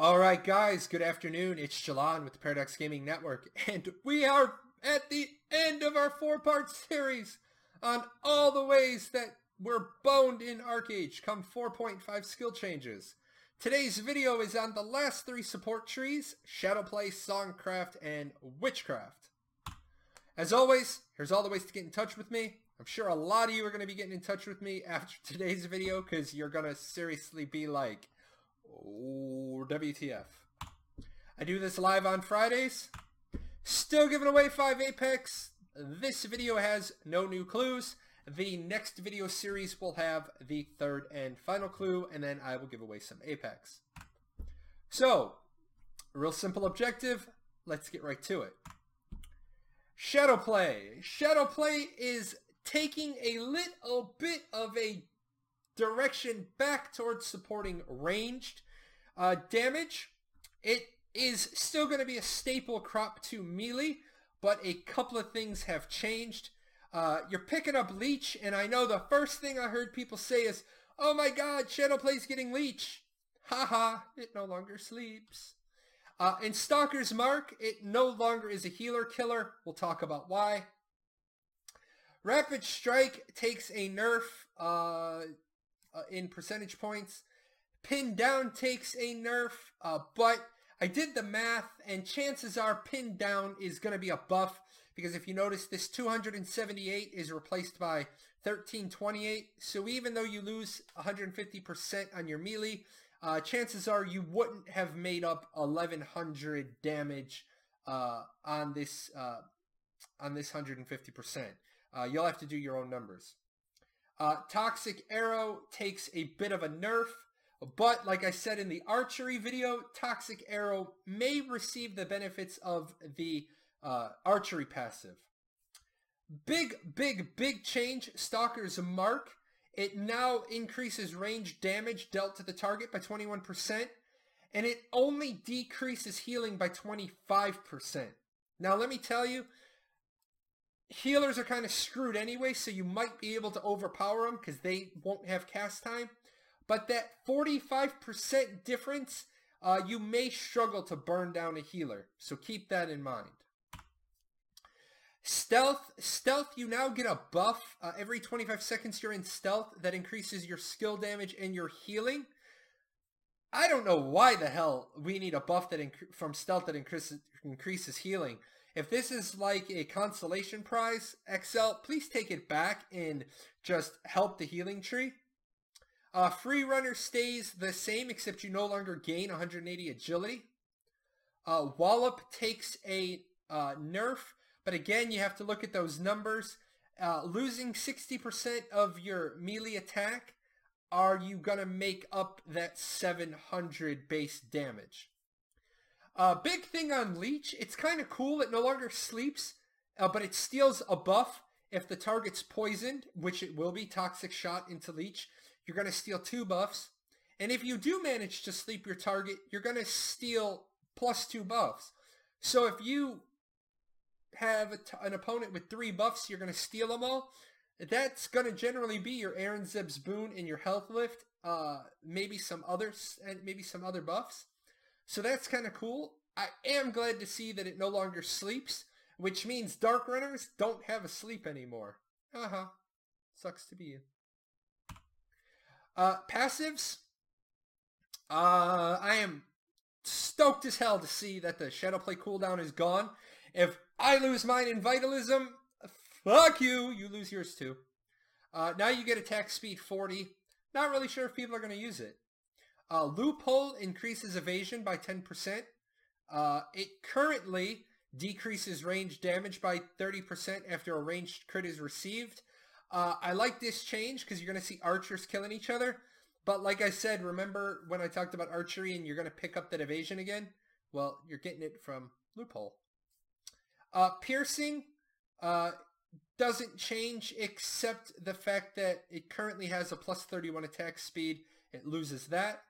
Alright guys, good afternoon. It's Shalon with the Paradox Gaming Network, and we are at the end of our 4-part series on all the ways that we're boned in Archeage come 4.5 skill changes. Today's video is on the last 3 support trees, Shadowplay, Songcraft, and Witchcraft. As always, here's all the ways to get in touch with me. I'm sure a lot of you are going to be getting in touch with me after today's video because you're going to seriously be like, oh, WTF. I do this live on Fridays. Still giving away 5 Apex. This video has no new clues. The next video series will have the 3rd and final clue, and then I will give away some Apex. So, a real simple objective. Let's get right to it. Shadowplay. Shadowplay is taking a little bit of a direction back towards supporting ranged damage. It is still going to be a staple crop to melee, but a couple of things have changed. You're picking up Leech, and I know the first thing I heard people say is, oh my god, Shadowplay's getting Leech. Haha, it no longer sleeps. In Stalker's Mark, it no longer is a healer killer. We'll talk about why. Rapid Strike takes a nerf in percentage points. Pin Down takes a nerf, but I did the math, and chances are Pin Down is going to be a buff, because if you notice, this 278 is replaced by 1328, so even though you lose 150% on your melee, chances are you wouldn't have made up 1100 damage on this 150%. You'll have to do your own numbers. Toxic Arrow takes a bit of a nerf, but like I said in the archery video, Toxic Arrow may receive the benefits of the archery passive. Big change, Stalker's Mark. It now increases range damage dealt to the target by 21%, and it only decreases healing by 25%. Now let me tell you, healers are kind of screwed anyway, so you might be able to overpower them because they won't have cast time. But that 45% difference, you may struggle to burn down a healer. So keep that in mind. Stealth, you now get a buff. Every 25 seconds you're in stealth that increases your skill damage and your healing. I don't know why the hell we need a buff that from stealth that increases healing. If this is like a consolation prize, XL, please take it back and just help the healing tree. Free Runner stays the same, except you no longer gain 180 agility. Wallop takes a nerf, but again, you have to look at those numbers. Losing 60% of your melee attack, are you going to make up that 700 base damage? Big thing on Leech, it's kind of cool. It no longer sleeps, but it steals a buff if the target's poisoned, which it will be. Toxic Shot into Leech. You're going to steal 2 buffs. And if you do manage to sleep your target, you're going to steal plus 2 buffs. So if you have an opponent with 3 buffs, you're going to steal them all. That's going to generally be your Aaron Zeb's Boon and your health lift. Maybe some others, and maybe some other buffs. So that's kind of cool. I am glad to see that it no longer sleeps, which means Dark Runners don't have a sleep anymore. Sucks to be you. Passives. I am stoked as hell to see that the Shadowplay cooldown is gone. If I lose mine in Vitalism, fuck you. You lose yours too. Now you get attack speed 40. Not really sure if people are going to use it. Loophole increases evasion by 10%. It currently decreases range damage by 30% after a ranged crit is received. I like this change because you're going to see archers killing each other. But like I said, remember when I talked about archery and you're going to pick up that evasion again? Well, you're getting it from Loophole. Piercing doesn't change except the fact that it currently has a plus 31 attack speed. It loses that.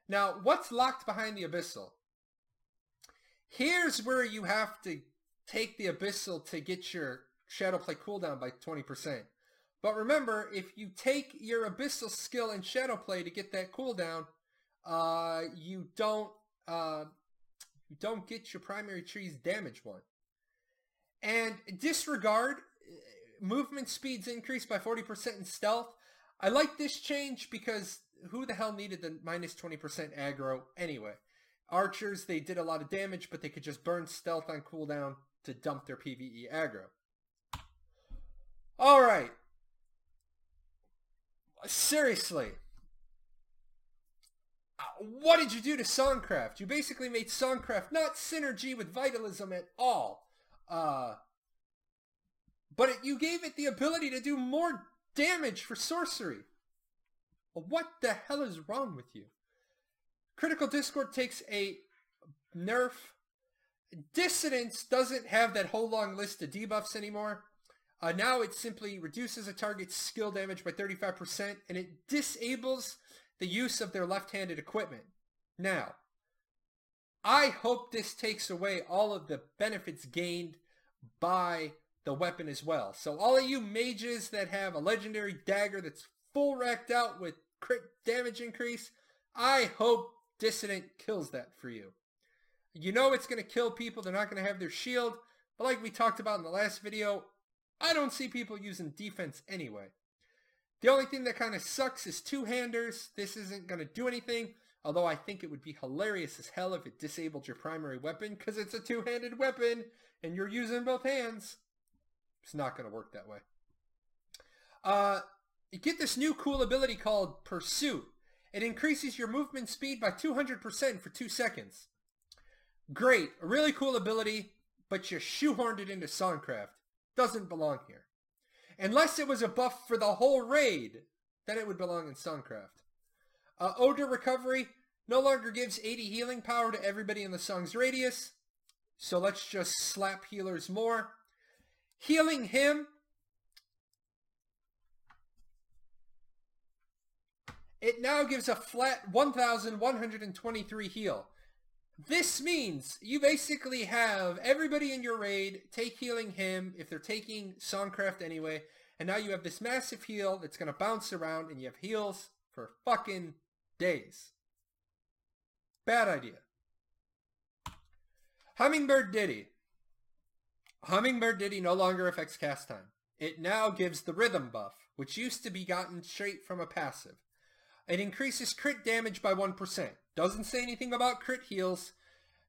Now, what's locked behind the Abyssal? Here's where you have to take the Abyssal to get your Shadowplay cooldown by 20%. But remember, if you take your Abyssal skill in Shadowplay to get that cooldown, you don't you don't get your primary tree's damage one. And disregard, movement speeds increased by 40% in stealth. I like this change because who the hell needed the minus 20% aggro anyway? Archers, they did a lot of damage, but they could just burn stealth on cooldown to dump their PvE aggro. Alright. Seriously. What did you do to Songcraft? You basically made Songcraft not synergy with Vitalism at all. But you gave it the ability to do more damage for sorcery. What the hell is wrong with you? Critical Discord takes a nerf. Dissonance doesn't have that whole long list of debuffs anymore. Now it simply reduces a target's skill damage by 35%, and it disables the use of their left-handed equipment. Now, I hope this takes away all of the benefits gained by the weapon as well. So all of you mages that have a legendary dagger that's full racked out with crit damage increase, I hope Dissonant kills that for you. You know it's going to kill people. They're not going to have their shield. But like we talked about in the last video, I don't see people using defense anyway. The only thing that kind of sucks is two-handers. This isn't going to do anything. Although I think it would be hilarious as hell if it disabled your primary weapon because it's a two-handed weapon and you're using both hands. It's not going to work that way. You get this new cool ability called Pursuit. It increases your movement speed by 200% for 2 seconds. Great. A really cool ability, but you shoehorned it into Songcraft. Doesn't belong here. Unless it was a buff for the whole raid, then it would belong in Songcraft. Odor Recovery no longer gives 80 healing power to everybody in the song's radius. So let's just slap healers more. Healing Him. It now gives a flat 1,123 heal. This means you basically have everybody in your raid take Healing Him if they're taking Songcraft anyway. And now you have this massive heal that's going to bounce around and you have heals for fucking days. Bad idea. Hummingbird Ditty. Hummingbird Ditty no longer affects cast time. It now gives the rhythm buff, which used to be gotten straight from a passive. It increases crit damage by 1%. Doesn't say anything about crit heals.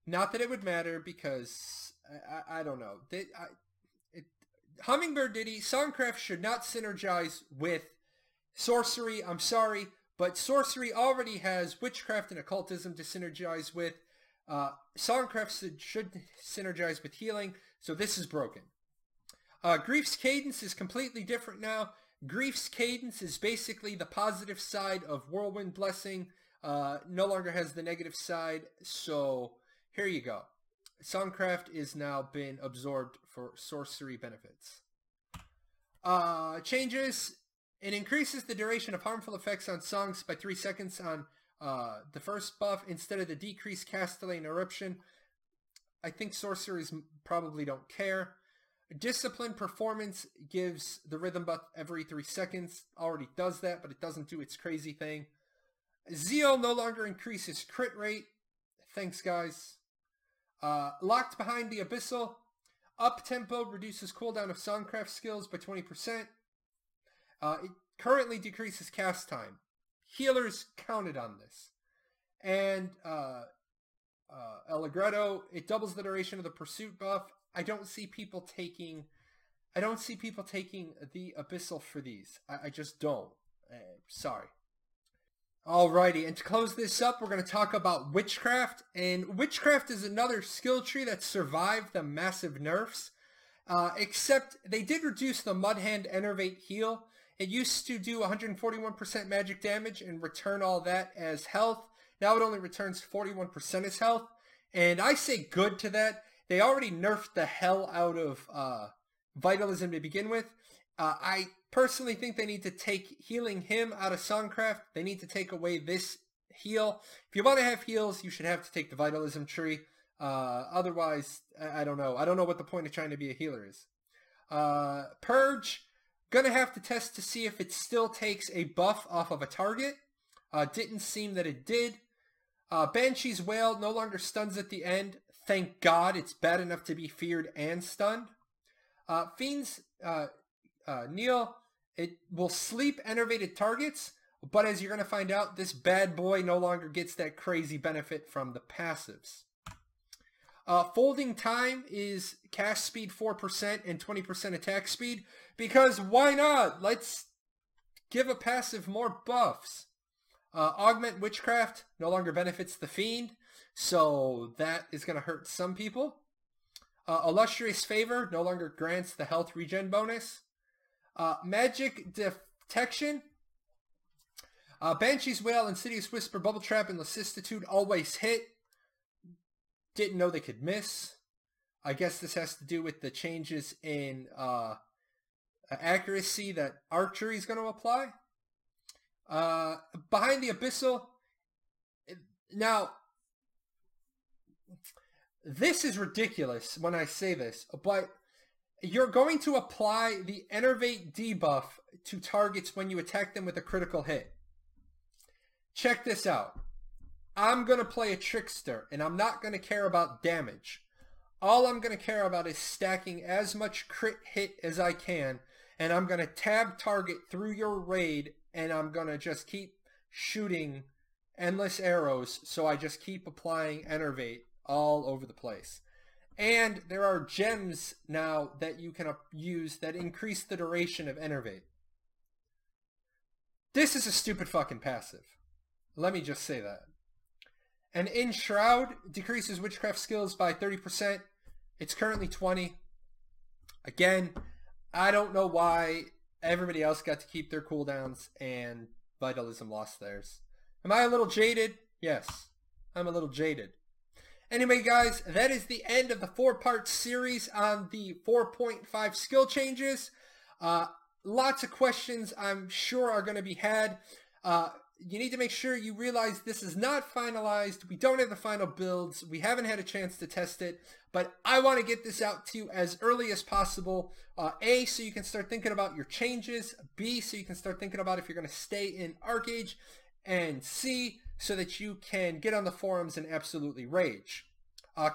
Not that it would matter because, I don't know. Hummingbird Ditty, Songcraft should not synergize with sorcery. I'm sorry, but sorcery already has witchcraft and occultism to synergize with. Songcraft should synergize with healing, so this is broken. Grief's Cadence is completely different now. Grief's Cadence is basically the positive side of Whirlwind Blessing. No longer has the negative side, so here you go. Songcraft is now been absorbed for sorcery benefits. Changes. It increases the duration of harmful effects on songs by 3 seconds on the first buff instead of the decreased cast delay and eruption. I think sorcerers probably don't care. Discipline Performance gives the rhythm buff every 3 seconds. Already does that, but it doesn't do its crazy thing. Zeal no longer increases crit rate. Thanks, guys. Locked Behind the Abyssal. Up tempo reduces cooldown of Songcraft skills by 20%. It currently decreases cast time. Healers counted on this. And El Agredo, it doubles the duration of the Pursuit buff. I don't see people taking the Abyssal for these. I just don't. Sorry. Alrighty, and to close this up, we're going to talk about Witchcraft. And Witchcraft is another skill tree that survived the massive nerfs. Except they did reduce the Mudhand Enervate heal. It used to do 141% magic damage and return all that as health. Now it only returns 41% as health. And I say good to that. They already nerfed the hell out of Vitalism to begin with. I personally think they need to take Healing Him out of Songcraft. They need to take away this heal. If you want to have heals, you should have to take the Vitalism tree. Otherwise, I don't know. I don't know what the point of trying to be a healer is. Purge. Gonna have to test to see if it still takes a buff off of a target. Didn't seem that it did. Banshee's Wail no longer stuns at the end. Thank God, it's bad enough to be feared and stunned. Fiend's Neil, it will sleep enervated targets, but as you're going to find out, this bad boy no longer gets that crazy benefit from the passives. Folding Time is cast speed 4% and 20% attack speed, because why not? Let's give a passive more buffs. Augment Witchcraft no longer benefits the Fiend, so that is going to hurt some people. Illustrious Favor no longer grants the health regen bonus. Magic Detection. Banshee's Wail, Insidious Whisper, Bubble Trap, and Lassitude always hit. Didn't know they could miss. I guess this has to do with the changes in accuracy that archery is going to apply. Behind the Abyssal. Now, this is ridiculous when I say this, but you're going to apply the Enervate debuff to targets when you attack them with a critical hit. Check this out. I'm going to play a Trickster, and I'm not going to care about damage. All I'm going to care about is stacking as much crit hit as I can, and I'm going to tab target through your raid, and I'm going to just keep shooting endless arrows, so I just keep applying Enervate all over the place. And there are gems now that you can use that increase the duration of Enervate. This is a stupid fucking passive. Let me just say that. And Enshroud decreases Witchcraft skills by 30%. It's currently 20. Again, I don't know why everybody else got to keep their cooldowns and Vitalism lost theirs. Am I a little jaded? Yes, I'm a little jaded. Anyway, guys, that is the end of the 4-part series on the 4.5 skill changes. Lots of questions I'm sure are going to be had. You need to make sure you realize this is not finalized. We don't have the final builds. We haven't had a chance to test it, but I want to get this out to you as early as possible. A, so you can start thinking about your changes. B, so you can start thinking about if you're going to stay in Archeage. And C, so that you can get on the forums and absolutely rage.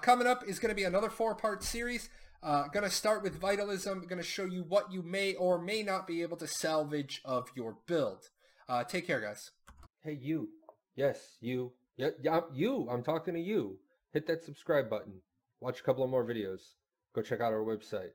Coming up is going to be another 4-part series. Going to start with Vitalism. Going to show you what you may or may not be able to salvage of your build. Take care, guys. Hey, you. Yes, you. Yeah, you. I'm talking to you. Hit that subscribe button. Watch a couple of more videos. Go check out our website.